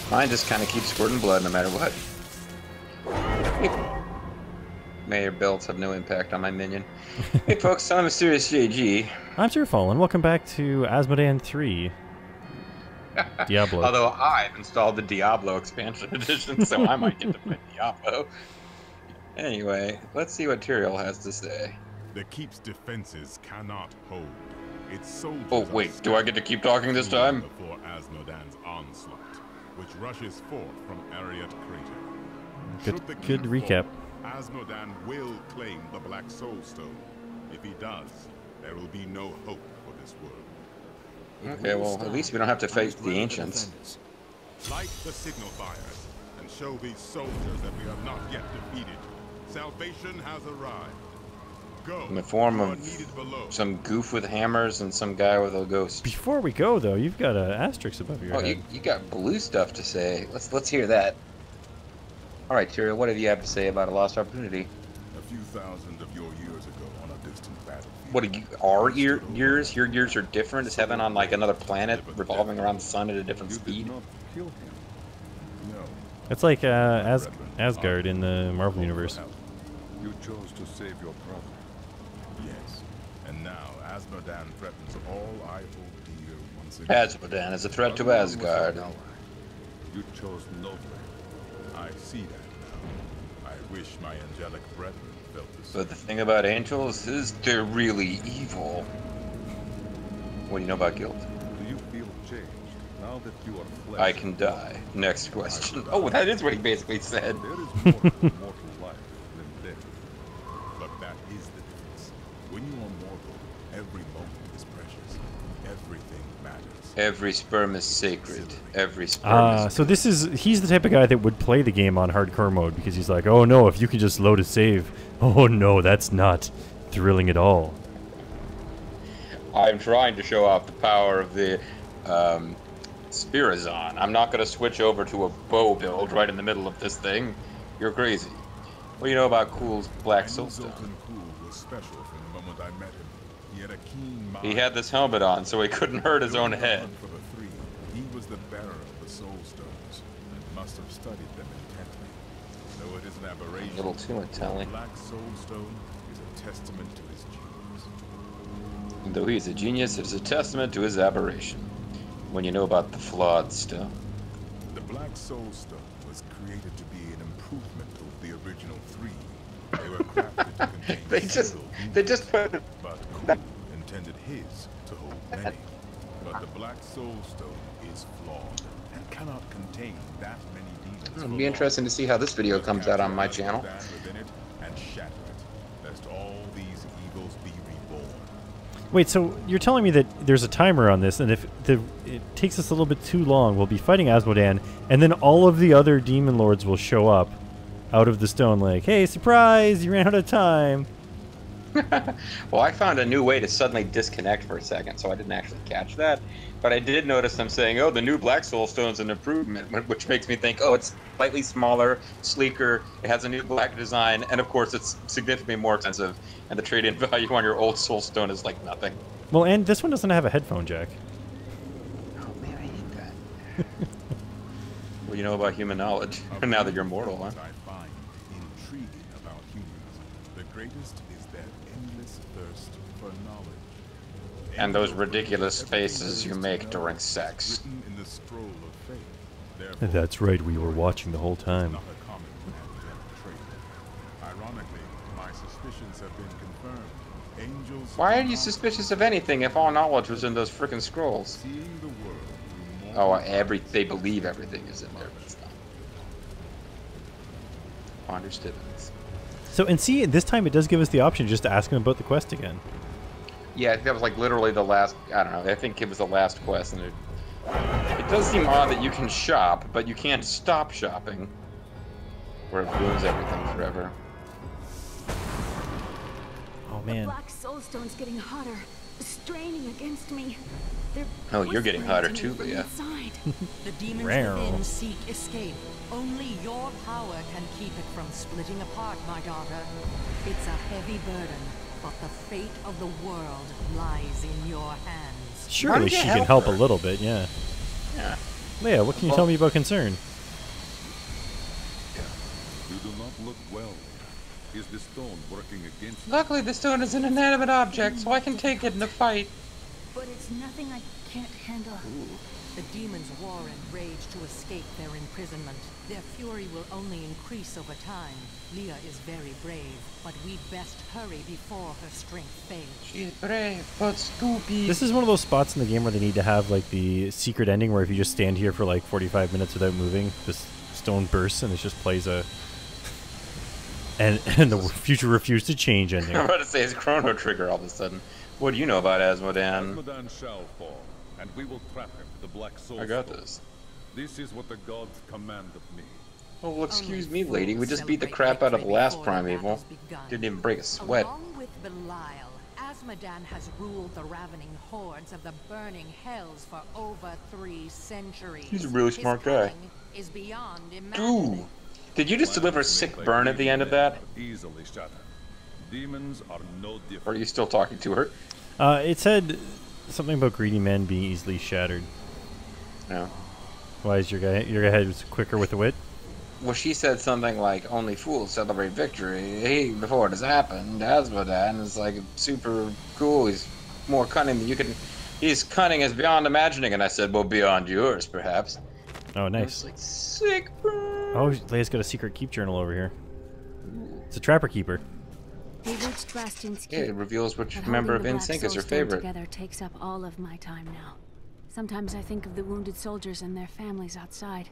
Mine just kind of keeps squirting blood no matter what. May your belts have no impact on my minion. Hey folks, I'm Mysterious JG. I'm Zerfall, and welcome back to Asmodan 3. Diablo. Although I've installed the Diablo expansion edition, so I might get to play Diablo. Anyway, let's see what Tyrael has to say. The keep's defenses cannot hold. Its soldiers Oh wait, do I get to keep talking this time? Before Asmodan's onslaught, which rushes forth from Ariat Crater. Good recap. Asmodan will claim the Black Soul Stone. If he does, there will be no hope for this world. Okay, well, at least we don't have to face the ancients. Light the signal fires and show these soldiers that we have not yet defeated. Salvation has arrived. Go. In the form of some goof with hammers and some guy with a ghost. Before we go, though, you've got an asterisk above your head. You got blue stuff to say. Let's hear that. All right, Tyrael, what have you have to say about a lost opportunity? A few thousand of your years ago on a distant battlefield. What are our years? Your years are different? Is heaven on like another planet revolving around the sun at a different speed? Not kill him. No. It's like Asgard in the Marvel Universe. You chose to save your brother. Yes. And now Asmodan threatens all I hold dear once again. Asmodan is a threat to Asgard. You chose nobly. I see that now. I wish my angelic brethren felt the same. But the thing about angels is they're really evil. What do you know about guilt? Do you feel changed now that you are flesh? I can die. Next question. Oh, that is what he basically said. There is more to mortal life than death. But that is the difference. When you are mortal, every moment is precious. Everything matters. Every sperm is sacred. Every sperm is so he's the type of guy that would play the game on hardcore mode because he's like, oh no, if you can just load a save. Oh no, that's not thrilling at all. I'm trying to show off the power of the Spirazon. I'm not going to switch over to a bow build right in the middle of this thing. You're crazy. What do you know about Cool's Black Soulstone? Cool was special from the moment I met him. He had a keen mind. He had this helmet on so he couldn't hurt his own head. For the three, he was the bearer of the soul stones and must have studied them intently. Though it is an aberration, A little too Italian. the Black Soul Stone is a testament to his genius. Though he's a genius, it's a testament to his aberration. When you know about the flawed stone. The Black Soul Stone was created to be an improvement of the original three. They were crafted to contain they just put it. but Cool intended his to hold many. But the Black Soul Stone is flawed and cannot contain that many demons. It'll be interesting to see how this video comes out on my channel. Within it and shatter it, lest all these evils be reborn. Wait, so you're telling me that there's a timer on this, and if it takes us a little bit too long, we'll be fighting Asmodan, and then all of the other demon lords will show up out of the stone like, hey, surprise, you ran out of time. Well, I found a new way to suddenly disconnect for a second, so I didn't actually catch that. But I did notice them saying, oh, the new Black Soul Stone's an improvement, which makes me think, oh, it's slightly smaller, sleeker, it has a new black design, and of course it's significantly more expensive, and the trade-in value on your old Soul Stone is like nothing. Well, and this one doesn't have a headphone jack. Oh, man, I hate that. Well, you know about human knowledge, now that you're mortal, huh? I find intriguing about humans. The greatest is their endless thirst for knowledge. And those ridiculous faces you make during sex. Written in the scroll of fate. Therefore, That's right, we were watching the whole time. not a common angelic trait. Ironically, my suspicions have been confirmed. Angels. Why are you suspicious of anything if all knowledge was in those frickin' scrolls? Seeing the world through more They believe everything is in there, but it's not. Understood. So, and see, this time it does give us the option just to ask him about the quest again. Yeah, that was like literally the last, I don't know, I think it was the last quest, and it does seem odd that you can shop, but you can't stop shopping, where it ruins everything forever. Oh, man. The Black Soul Stone's getting hotter, straining against me. They're Oh, you're getting hotter whispering to too, me Leah. from inside. The demons Rare. within seek escape. Only your power can keep it from splitting apart, my daughter. It's a heavy burden, but the fate of the world lies in your hands. Surely did she you can help help her? a little bit, yeah. Yeah. Leia, what can you tell me about concern? You do not look well. Is the stone working against you? Luckily, the stone is an inanimate object, so I can take it in a fight. But it's nothing I can't handle. The demons war and rage to escape their imprisonment. Their fury will only increase over time. Leah is very brave, but we'd best hurry before her strength fades. She's brave, but stupid. This is one of those spots in the game where they need to have like the secret ending where if you just stand here for like 45 minutes without moving, this stone bursts and it just plays a and the future refused to change ending. I'm about to say it's Chrono Trigger all of a sudden. What do you know about Asmodan? Asmodan shall fall, and we will trap him with the black soul. I got stone. this. This is what the gods command of me. Oh, well, excuse me, lady. We just beat the crap out of the last Primeval. Didn't even break a sweat. Along with Belial, Asmodan has ruled the ravening hordes of the burning hells for over 3 centuries. He's a really smart His guy. cunning is beyond imagining. Dude, did you just deliver a sick burn at the end of that? Easily shattered. Demons are no Or different. are you still talking to her? It said something about greedy men being easily shattered. No. Why is your guy was quicker with the wit? Well, she said something like, only fools celebrate victory. Hey, before it has happened, Asmodan is like super cool. He's more cunning than you can. He's cunning as beyond imagining. And I said, well, beyond yours, perhaps. Oh, I nice. was like, sick burn. Oh, Leia's got a secret keep journal over here. It's a trapper keeper. We reached Rastin's Yeah, it keep, reveals but which member of holding the NSYNC Black is her Soul Stone favorite. together takes up all of my time now. Sometimes I think of the wounded soldiers and their families outside.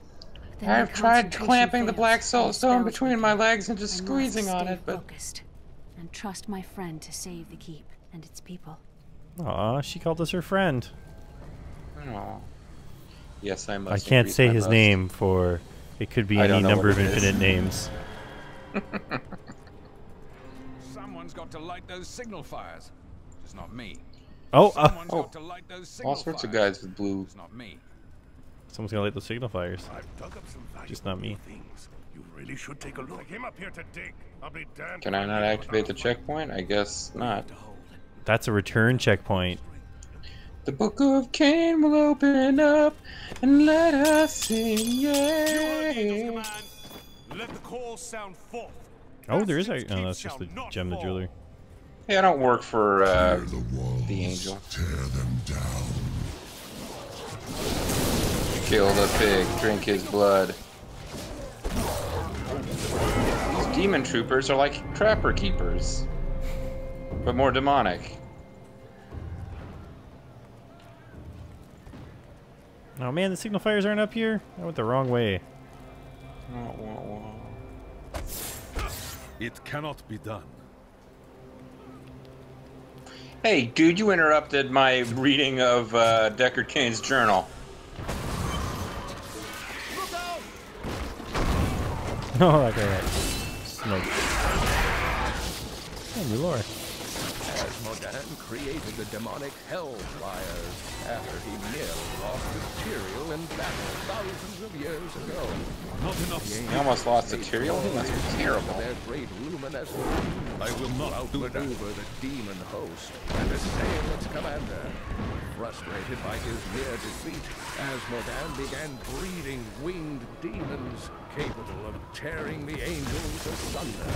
But then I've my tried concentration clamping the fails, Black Soul and the Stone spells between my weaken. legs and just I must squeezing on stay it, but focused and trust my friend to save the keep and its people. Aw, she called us her friend. oh. Yes, I must. I can't increase say my his lust. name for it could be I any don't know number what of it is. infinite names. Someone's got to light those signal fires. It's not me. Oh, Someone's oh. got to light those signal All sorts of fires. guys with blue. It's not me. someone's gonna light those signal fires. I've dug up some valuable Just not me. things. You really should take a look. I came up here to dig. I'll be damned. Can I not activate the checkpoint? I guess not. That's a return checkpoint. The Book of Cain will open up and let us sing, You heard Angel's yeah. command. Let the call sound forth. Oh, there is a. Bastards' Oh, keep that's just shall the not gem, the fall. jeweler. Hey, I don't work for the Angel. Tear them down. Kill the pig, drink his blood. These demon troopers are like trapper keepers, but more demonic. Oh man, the signal fires aren't up here. I went the wrong way. It cannot be done. Hey, dude, you interrupted my reading of Deckard Cain's journal. Oh, that guy got smoked. Oh, new lore. Asmodan created the demonic hellfires after he nearly lost Tyrael in battle thousands of years ago. Not enough. He almost lost a Tyrael? He must be terrible. Their great luminescent I will not do that. outmaneuver the demon host and assail its commander. Frustrated by his near defeat, Asmodan began breeding winged demons capable of tearing the angels asunder.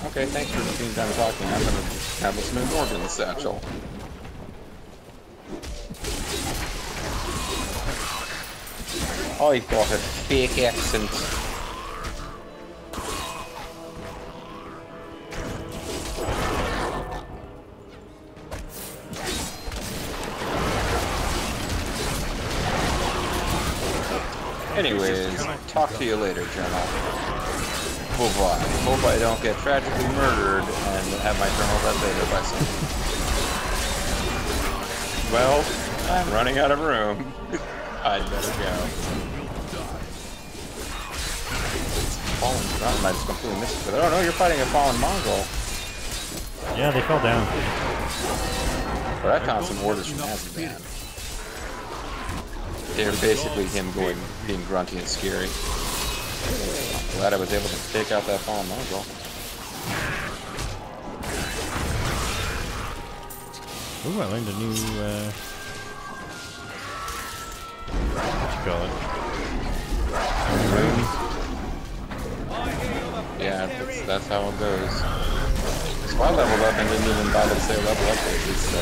Okay, thanks for being done talking. I'm gonna have a Smith Morgan satchel. I've got a fake accent. Anyways, talk to you later, Journal. Bye-bye. Hope I don't get tragically murdered and have my journal read later by someone. Well, I'm running out of room. I'd better go. Fallen Mountain, I just completely missed it. Oh no, you're fighting a fallen Mongol. Yeah, they fell down. But I found some orders from Asmodan. They're basically him being grunty and scary. Glad I was able to take out that fallen Mongol. Ooh, I learned a new call it. Yeah, that's how it goes. So I leveled up and didn't even bother to say level up at least, so.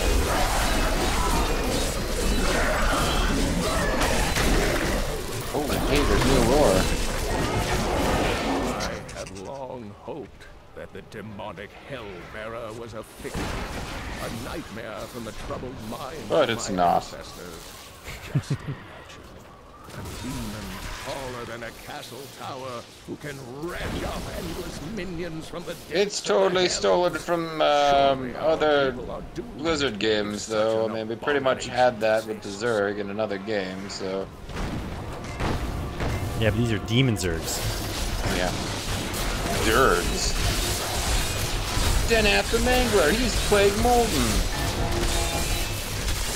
Oh, hey, there's new lore. I had long hoped that the demonic Hellbearer was a fiction, a nightmare from the troubled mind But of it's my not. ancestors. Just imagine. A demon taller than a castle tower who can wrench off endless minions from the depths It's of the totally hells. stolen from Surely our other people are doomed Blizzard to games, such though. I an mean, we pretty much abomination. had that with the Zerg in another game, so. Yeah, but these are demon Zergs. Yeah. Zergs. Denath the Mangler, he's Plague Molten.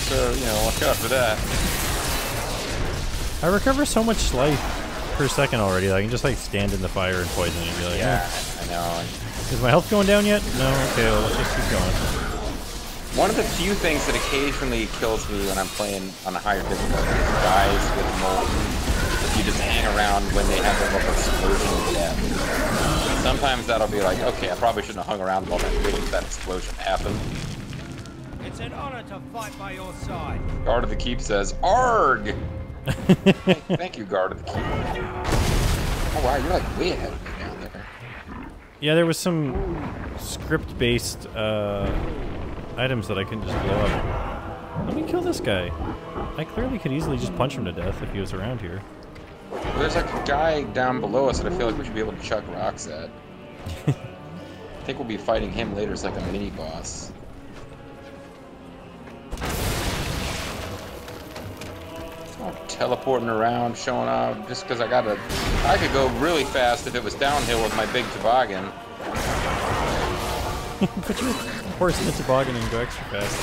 So, you know, watch out for that. I recover so much life per second already that I can just like stand in the fire and poison it and be like, Yeah, I know. is my health going down yet? No? Okay, well, let's just keep going. One of the few things that occasionally kills me when I'm playing on a higher difficulty is guys with Molten. You just hang around when they have their little explosion of death. Sometimes that'll be like, okay, I probably shouldn't have hung around while that explosion happened. It's an honor to fight by your side. Guard of the Keep says, ARG! Thank you, Guard of the Keep. Oh wow, you're like way ahead of me down there. Yeah, there was some script-based items that I couldn't just blow up. Let me kill this guy. I clearly could easily just punch him to death if he was around here. Well, there's like a guy down below us that I feel like we should be able to chuck rocks at. I think we'll be fighting him later as like a mini-boss. Teleporting around, showing off, just because I could go really fast if it was downhill with my big toboggan. Put your horse in the toboggan and go extra fast.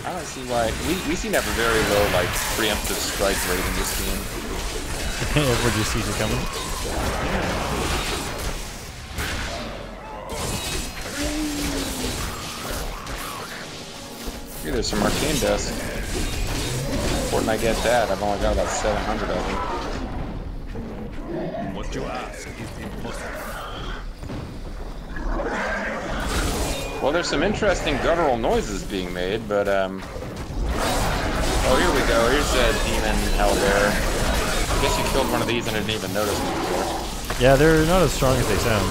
I don't see why. We seem to have a very low, like, preemptive strike rate in this game. Everyone just sees it coming. Hey, there's some arcane dust. Before I get that, I've only got about 700 of them. What you ask is impossible. Well, there's some interesting guttural noises being made, but, oh, here we go. Here's a demon hellbearer. I guess you killed one of these and I didn't even notice them before. Yeah, they're not as strong as they sound.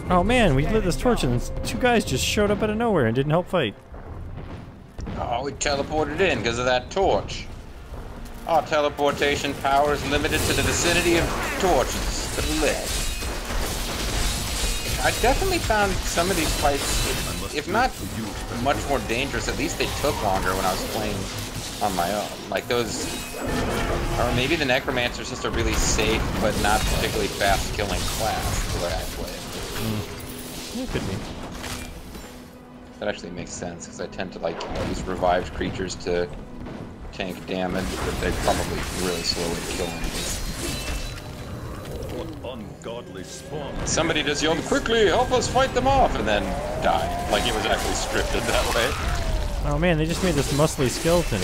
Oh man, we lit this torch and two guys just showed up out of nowhere and didn't help fight. Oh, we teleported in because of that torch. Our teleportation power is limited to the vicinity of torches that are lit. I definitely found some of these fights, if not much more dangerous, at least they took longer when I was playing on my own. Like those, or maybe the Necromancer's just a really safe but not particularly fast killing class the way I play it. It could be. That actually makes sense because I tend to like use revived creatures to tank damage, but they probably really slow way to kill enemies. What ungodly spawn. Somebody just yelled, "Quickly, help us fight them off!" and then died. Like it was actually scripted that way. Oh man, they just made this muscly skeleton.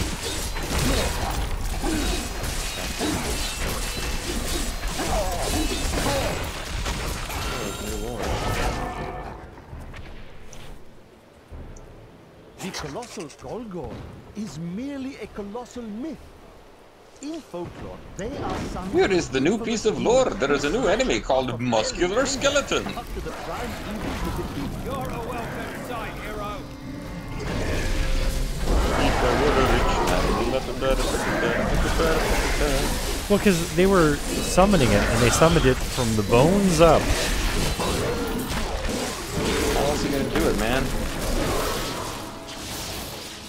The colossal Golgor is merely a colossal myth. In folklore, they are some... Here is the new piece of lore. There is a new enemy called Muscular Skeleton. Up to the prime evil to defeat. You're a welcome sight, hero. Well, because they were summoning it, and they summoned it from the bones up. How else are you gonna do it, man?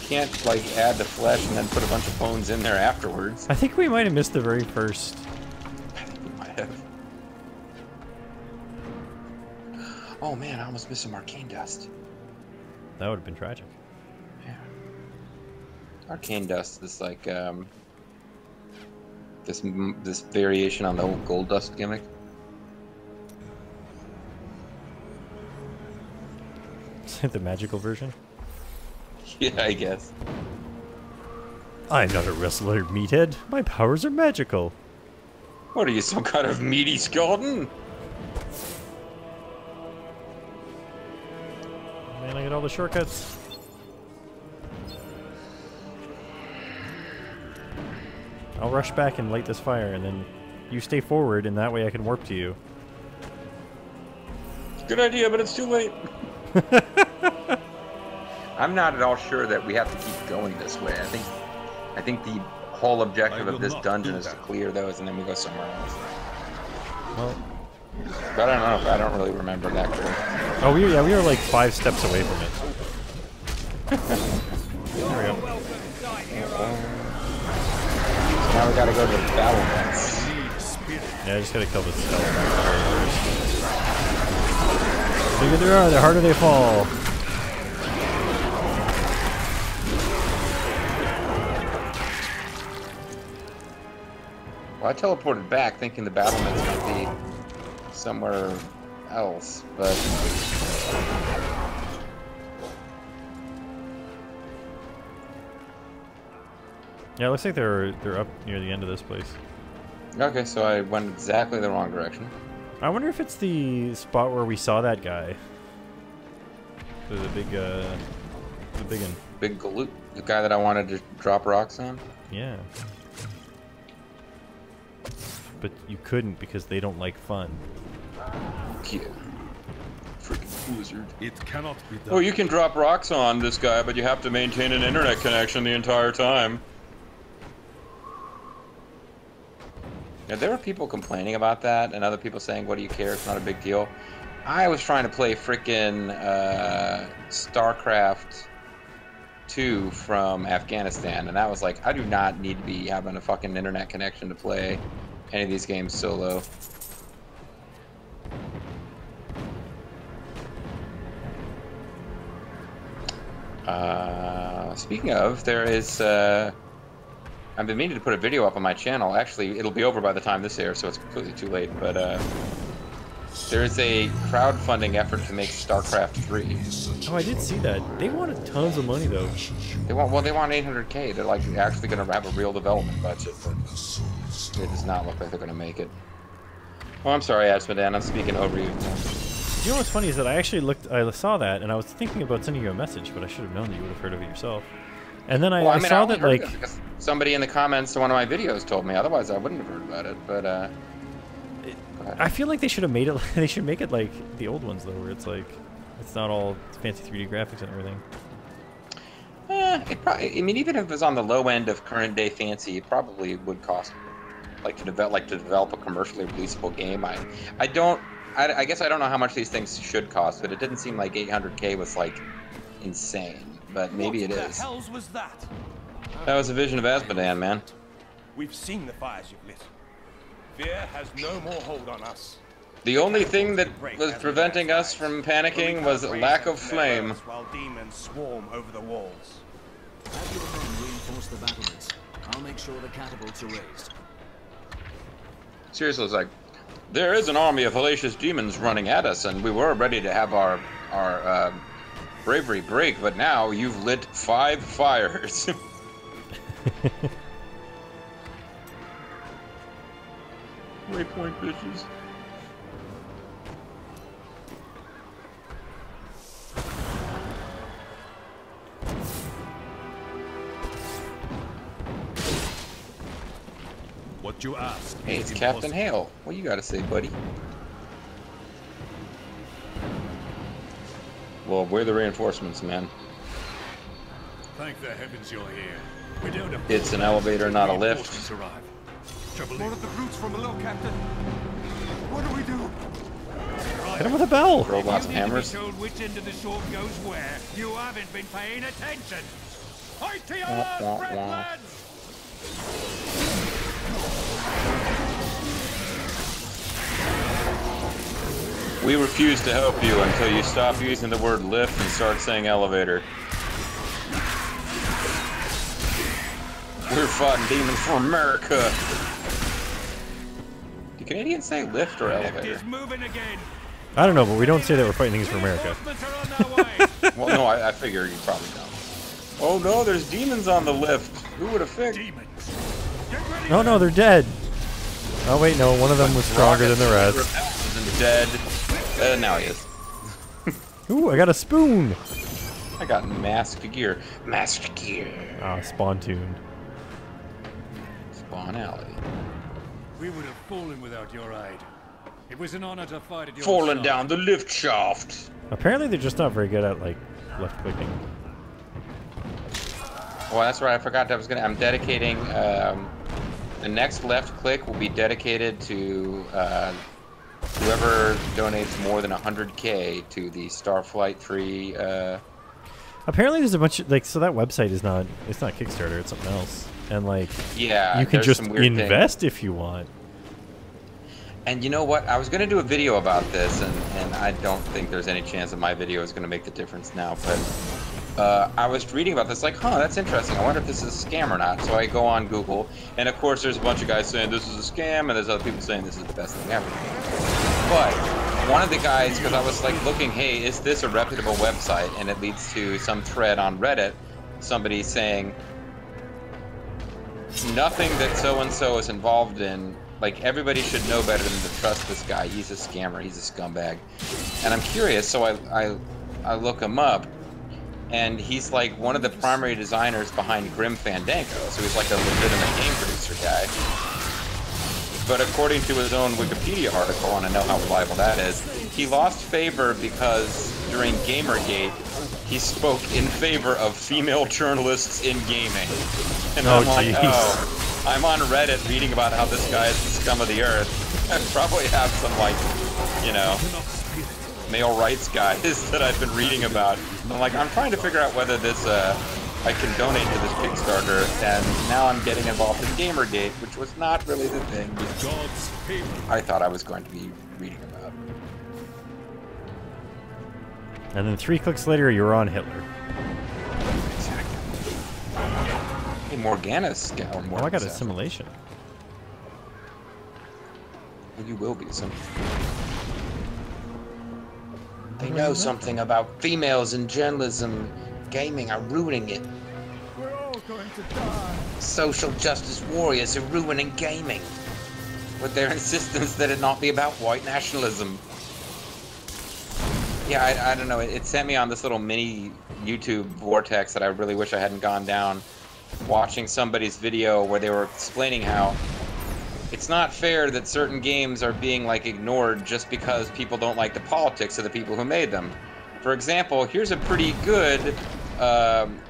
Can't like add the flesh and then put a bunch of bones in there afterwards. I think we might have missed the very first. I think we might have. Oh man, I almost missed some arcane dust. That would have been tragic. Yeah. Arcane dust is like this variation on the old gold dust gimmick. The magical version. Yeah, I guess. I'm not a wrestler, meathead. My powers are magical. What are you, some kind of meaty skeleton? Man, I get all the shortcuts. I'll rush back and light this fire, and then you stay forward, and that way I can warp to you. Good idea, but it's too late. I'm not at all sure that we have to keep going this way. I think the whole objective of this dungeon is to clear those, and then we go somewhere else. Well, but I don't know. I don't really remember that clearly. Oh, we were like 5 steps away from it. There we go. So now we gotta go to the battlements. Yeah, I just gotta kill this skeleton. The bigger there are, the harder they fall. Well, I teleported back thinking the battlements might be somewhere else, but... Yeah, it looks like they're up near the end of this place. Okay, so I went exactly the wrong direction. I wonder if it's the spot where we saw that guy. The big one. Big galoot. The guy that I wanted to drop rocks on? Yeah. But you couldn't because they don't like fun. Yeah. Freaking wizard. It cannot be done. Oh, you can drop rocks on this guy, but you have to maintain an internet connection the entire time. Yeah, there were people complaining about that, and other people saying, what do you care, it's not a big deal. I was trying to play frickin' StarCraft 2 from Afghanistan, and that was like, I do not need to be having a fucking internet connection to play any of these games solo. Speaking of, there is, I've been meaning to put a video up on my channel. Actually, it'll be over by the time this airs, so it's completely too late, but, there's a crowdfunding effort to make StarCraft 3. Oh, I did see that. They wanted tons of money, though. They want 800K. They're like actually going to have a real development budget, but it does not look like they're going to make it. Oh, I'm sorry, Asmodan. I'm speaking over you. You know what's funny is that I saw that, and I was thinking about sending you a message, but I should have known that you would have heard of it yourself. And then I saw that, like... Somebody in the comments to one of my videos told me, otherwise I wouldn't have heard about it, but, I feel like they should have made it. They should make it like the old ones, though, where it's like it's not all fancy 3D graphics and everything. It probably. I mean, even if it was on the low end of current day fancy, it probably would cost to develop a commercially releasable game. I guess I don't know how much these things should cost, but it didn't seem like 800K was like insane. But maybe it is. What the hell's was that? That was a vision of Asmodan, man. We've seen the fires you've lit. Fear has no more hold on us. The only thing that was preventing us from panicking was lack of flame. While demons swarm over the walls. Have your men reinforce the battlements. I'll make sure the catapults are raised. Seriously, it's like, there is an army of hellacious demons running at us, and we were ready to have our bravery break, but now you've lit 5 fires. Waypoint bitches. What you ask? Hey, it's Captain Hale. What you gotta say, buddy? Well, we're the reinforcements, man. Thank the heavens you're here. We don't have It's an elevator, not a lift. More of the brutes from below, Captain. What do we do? Hit him with a bell. Throw lots of hammers. You need to be told which end of the sword goes where. You haven't been paying attention. Fight to your last breath, lads! We refuse to help you until you stop using the word lift and start saying elevator. We're fighting demons for America. Do Canadians say lift or elevator? Moving again. I don't know, but we don't say that we're fighting things for America. Well, no, I figure you probably don't. Oh no, there's demons on the lift. Who would have figured? Demons. Oh no, they're dead. Oh wait, no, one of them was stronger than the rest. Isn't dead. Now he is. Ooh, I got a spoon. I got masked gear. Masked gear. Ah, spawn tuned. Spawn alley. We would have fallen without your aid. It was an honor to fight at your Falling side. down the lift shaft. Apparently they're just not very good at like left clicking. Well, that's right. I forgot. I'm dedicating. The next left click will be dedicated to whoever donates more than 100K to the Starflight 3. Apparently there's a bunch of, like, so that website is not, it's not Kickstarter, it's something else. And like, yeah, you can just some weird invest if you want. And you know what? I was going to do a video about this, and I don't think there's any chance that my video is going to make the difference now, but I was reading about this, like, huh, that's interesting. I wonder if this is a scam or not. So I go on Google, and of course there's a bunch of guys saying this is a scam, and there's other people saying this is the best thing ever. But one of the guys, because I was like looking, hey, is this a reputable website? And it leads to some thread on Reddit, somebody saying, nothing that so-and-so is involved in, like, everybody should know better than to trust this guy. He's a scammer, he's a scumbag. And I'm curious, so I look him up, and he's like one of the primary designers behind Grim Fandango, so he's like a legitimate game producer guy. But according to his own Wikipedia article, and I know how reliable that is, he lost favor because during Gamergate, he spoke in favor of female journalists in gaming. And I'm like, oh, I'm on Reddit reading about how this guy is the scum of the earth. I probably have some, like, you know, male rights guys that I've been reading about. I'm like, I'm trying to figure out whether this, I can donate to this Kickstarter, and now I'm getting involved in Gamergate, which was not really the thing I thought I was going to be reading about. And then 3 clicks later, you're on Hitler. Hey, Morgana's or Oh, I got assimilation. Well, you will be some. They know something about females in journalism. Gaming are ruining it. We're all going to die. Social justice warriors are ruining gaming with their insistence that it not be about white nationalism. Yeah, I don't know. It sent me on this little mini YouTube vortex that I really wish I hadn't gone down, watching somebody's video where they were explaining how it's not fair that certain games are being, like, ignored just because people don't like the politics of the people who made them. For example, here's a pretty good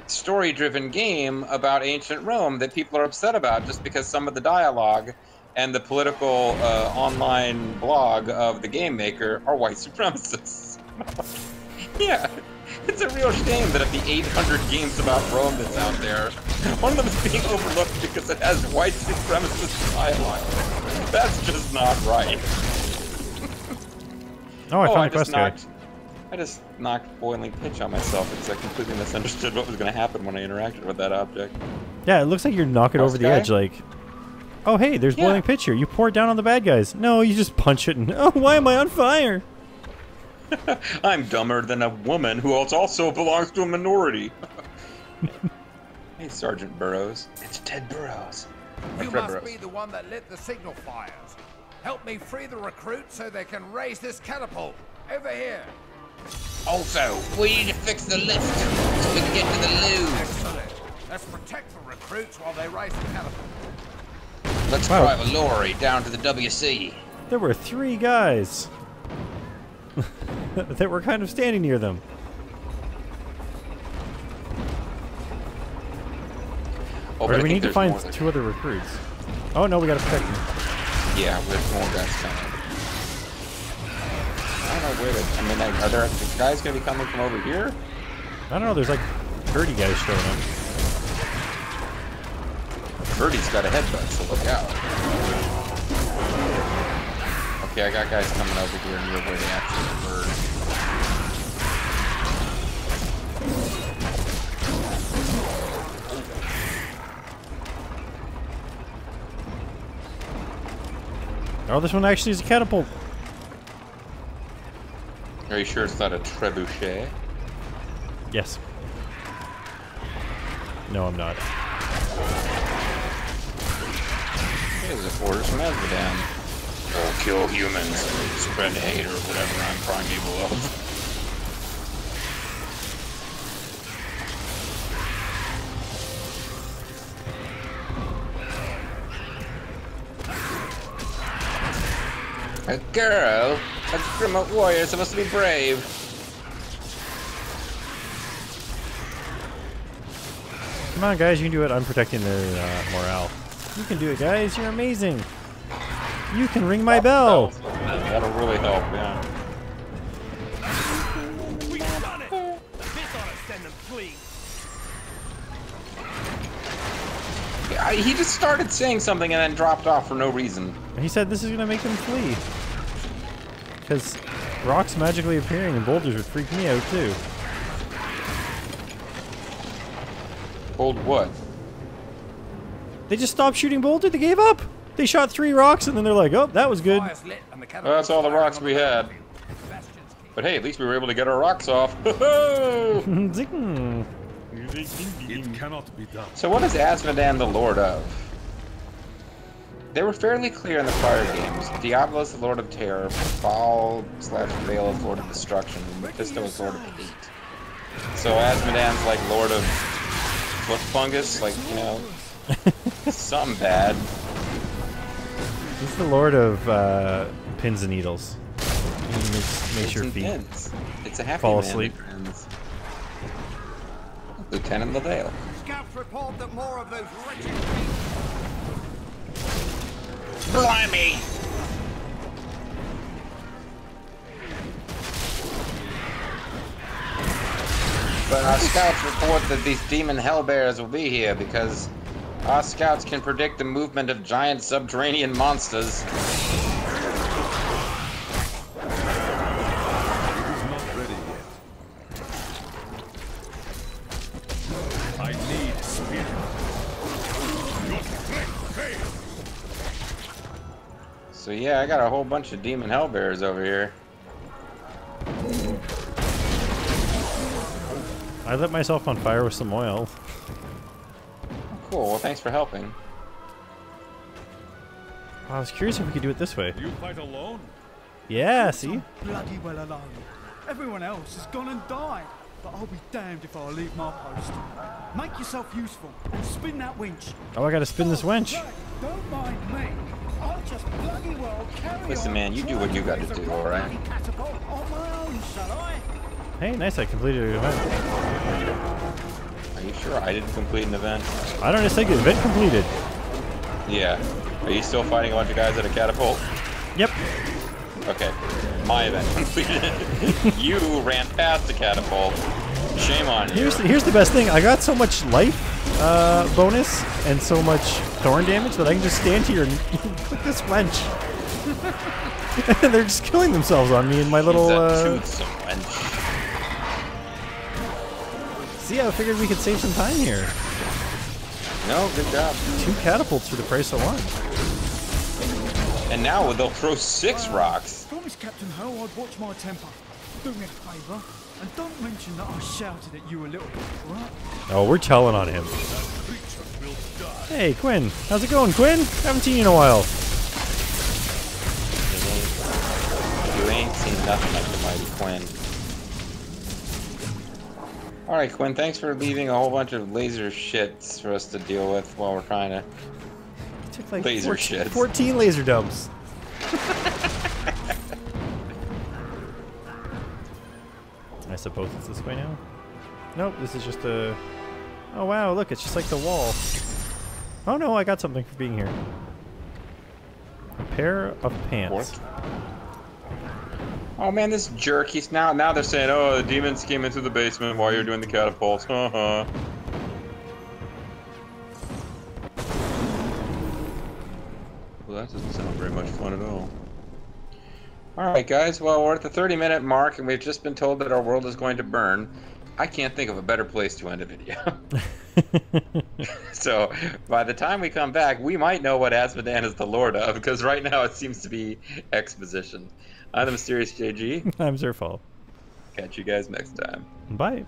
story-driven game about ancient Rome that people are upset about just because some of the dialogue and the political online blog of the game maker are white supremacists. Yeah, it's a real shame that of the 800 games about Rome that's out there, one of them is being overlooked because it has white supremacist dialogue. That's just not right. Oh, I found a quest guy. I just knocked boiling pitch on myself because I completely misunderstood what was going to happen when I interacted with that object. Yeah, it looks like you're knocking over the edge, like, oh, hey, there's boiling pitch here. You pour it down on the bad guys. No, you just punch it and, oh, why am I on fire? I'm dumber than a woman who also belongs to a minority. Hey, Sergeant Burroughs. It's Ted Burroughs. You must be the one that lit the signal fires. Help me free the recruits so they can raise this catapult. Over here. Also, we need to fix the lift so we can get to the loo. Excellent. Let's protect the recruits while they raise the catapult. Let's drive a lorry down to the WC. There were 3 guys that were kind of standing near them. Oh, or do we need to find 2 other recruits? Oh no, we gotta protect them. Yeah, there's more guys coming. I don't know where they... I mean, are there guys going to be coming from over here? I don't know, there's like 30 guys showing up. Birdie's got a headbutt, so look out. Okay, I got guys coming over here near where they actually bird. Oh, this one actually is a catapult. Are you sure it's not a trebuchet? Yes. No, I'm not. Here's the orders from Azmodan. Or kill humans, spread hate, or whatever I'm primeval of. A girl? A remote warrior supposed to be brave. Come on, guys, you can do it. I'm protecting their morale. You can do it, guys. You're amazing. You can ring my bell. That'll really help, yeah. We've done it! This ought to send them fleeing. Yeah, he just started saying something and then dropped off for no reason. He said this is going to make them flee. Because rocks magically appearing in boulders would freak me out, too. Hold what? They just stopped shooting boulder. They gave up. They shot 3 rocks and then they're like, oh, that was good. Well, that's all the rocks we had. But hey, at least we were able to get our rocks off. Zing. It cannot be done. So what is Azmodan the Lord of? They were fairly clear in the prior games. Diablo is the Lord of Terror, Baal/Baal is Lord of Destruction, and Mephisto is Lord of Hate. So Azmodan's like Lord of foot fungus, like, you know, something bad. He's the Lord of pins and needles. He makes your feet pins. It's a happy fall man, asleep. friends. Lieutenant LaVale. Scouts report that more of those wretched Blimey! But our scouts report that these demon hellbears will be here because our scouts can predict the movement of giant subterranean monsters. It is not ready yet. I need speed. Your strength fails. So yeah, I got a whole bunch of demon hellbears over here. I lit myself on fire with some oil. Cool, well thanks for helping. I was curious if we could do it this way. You fight alone? Yeah, see? bloody well alone. Everyone else has gone and died. But I'll be damned if I leave my post. Make yourself useful and spin that winch. Oh, I gotta spin this winch. Don't mind me. I'll just bloody well carry Listen, on man, you do what you gotta do, alright? catapult on my own, shall I? Hey, nice, I completed an event. Are you sure I didn't complete an event? I don't just think the event completed. Yeah. Are you still fighting a bunch of guys at a catapult? Yep. Okay. My event completed. You ran past the catapult. Shame on you. Here's the best thing. I got so much life bonus and so much thorn damage that I can just stand here and click this wrench. And they're just killing themselves on me in my little... toothsome wrench. See, I figured we could save some time here. No, good job. 2 catapults for the price of 1. And now they'll throw 6 rocks. Promise Captain Ho I'd watch my temper. Do me a favour, and don't mention that I shouted at you a little bit, alright? Oh, we're telling on him. Hey, Quinn. How's it going, Quinn? Haven't seen you in a while. You ain't seen nothing like the mighty Quinn. Alright, Quinn, thanks for leaving a whole bunch of laser shits for us to deal with while we're trying to... It took like laser 14 laser dumps. I suppose it's this way now? Nope, this is just a... Oh wow, look, it's just like the wall. Oh no, I got something for being here. A pair of pants. What? Oh man, this jerk, he's now they're saying, oh, the demons came into the basement while you're doing the catapults. Well, that doesn't sound very much fun at all. Alright guys, well we're at the 30-minute mark and we've just been told that our world is going to burn. I can't think of a better place to end a video. So, by the time we come back, we might know what Azmodan is the Lord of, because right now it seems to be exposition. I'm the Mysterious JG. I'm Zerfall. Catch you guys next time. Bye.